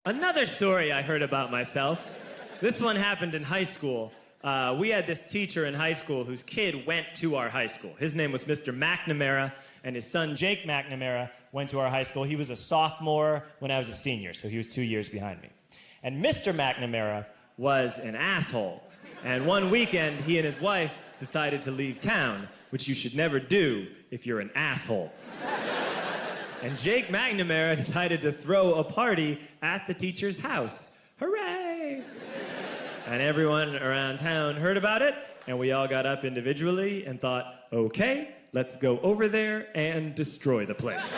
Another story I heard about myself. This one happened in high school. We had this teacher in high school whose kid went to our high school. His name was Mr. McNamara, and his son, Jake McNamara, went to our high school. He was a sophomore when I was a senior, so he was 2 years behind me. And Mr. McNamara was an asshole. And one weekend, he and his wife decided to leave town, which you should never do if you're an asshole. And Jake McNamara decided to throw a party at the teacher's house. Hooray! And everyone around town heard about it, and we all got up individually and thought, okay, let's go over there and destroy the place.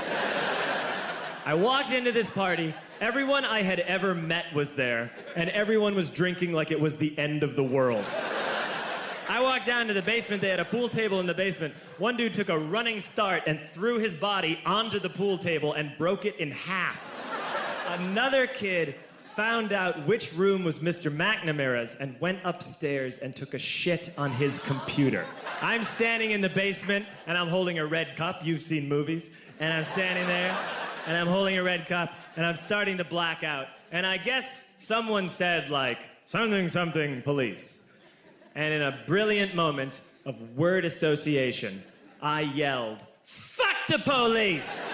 I walked into this party, everyone I had ever met was there, and everyone was drinking like it was the end of the world. I walked down to the basement, they had a pool table in the basement. One dude took a running start and threw his body onto the pool table and broke it in half. Another kid found out which room was Mr. McNamara's and went upstairs and took a shit on his computer. I'm standing in the basement and I'm holding a red cup. You've seen movies. And I'm standing there and I'm holding a red cup and I'm starting to black out. And I guess someone said like, something police. And in a brilliant moment of word association, I yelled, "Fuck the police!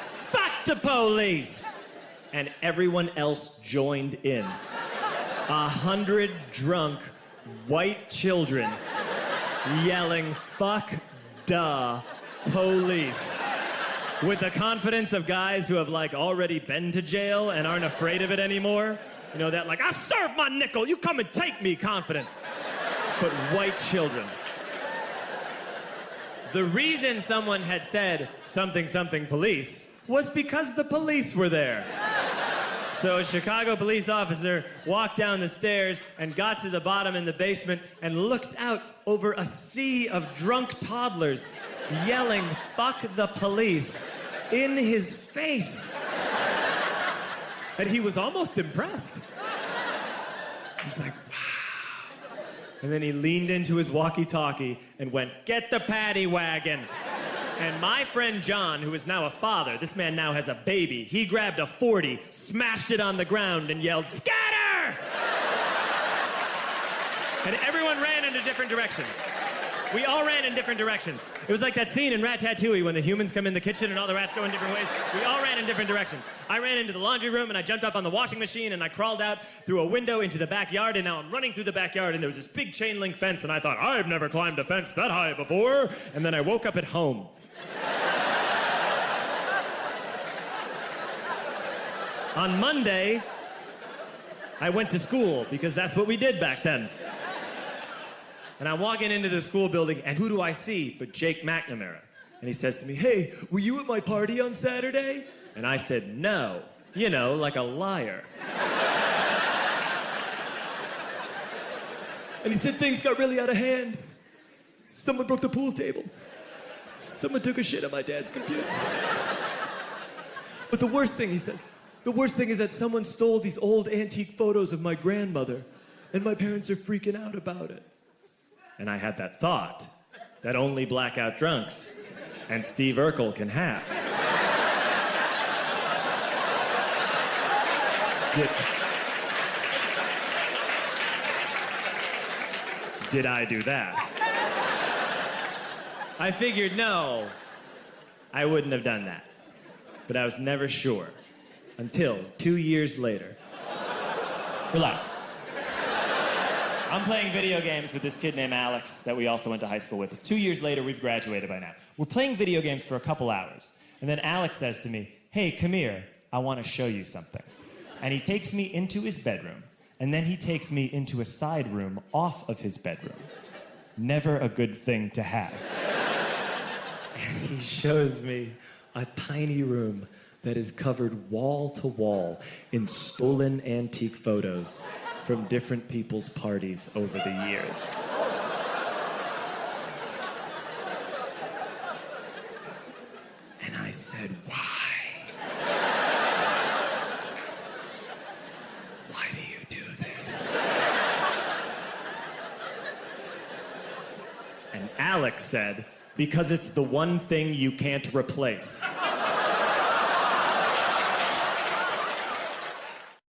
Fuck the police!" And everyone else joined in. 100 drunk white children yelling, "Fuck the police!" With the confidence of guys who have like already been to jail and aren't afraid of it anymore. You know, that like, I serve my nickel, you come and take me confidence. But white children. The reason someone had said something police was because the police were there. So a Chicago police officer walked down the stairs and got to the bottom in the basement and looked out over a sea of drunk toddlers yelling, "Fuck the police," in his face. And he was almost impressed. He's like, wow. And then he leaned into his walkie-talkie and went, "Get the paddy wagon." And my friend John, who is now a father, this man now has a baby, he grabbed a 40, smashed it on the ground and yelled, "Scatter!" And everyone ran in a different direction. We all ran in different directions. It was like that scene in Ratatouille when the humans come in the kitchen and all the rats go in different ways. We all ran in different directions. I ran into the laundry room and I jumped up on the washing machine and I crawled out through a window into the backyard, and now I'm running through the backyard and there was this big chain link fence and I thought, I've never climbed a fence that high before. And then I woke up at home. On Monday, I went to school because that's what we did back then. And I'm walking into the school building, and who do I see but Jake McNamara? And he says to me, "Hey, were you at my party on Saturday?" And I said, "No." You know, like a liar. And he said things got really out of hand. Someone broke the pool table. Someone took a shit on my dad's computer. But the worst thing, he says, the worst thing is that someone stole these old antique photos of my grandmother, and my parents are freaking out about it. And I had that thought that only blackout drunks and Steve Urkel can have. Did I do that? I figured, no, I wouldn't have done that. But I was never sure until 2 years later. Relax. I'm playing video games with this kid named Alex that we also went to high school with. 2 years later, we've graduated by now. We're playing video games for a couple hours. And then Alex says to me, "Hey, come here. I want to show you something." And he takes me into his bedroom. And then he takes me into a side room off of his bedroom. Never a good thing to have. And he shows me a tiny room that is covered wall to wall in stolen antique photos from different people's parties over the years. And I said, why? Why do you do this? And Alex said, because it's the one thing you can't replace.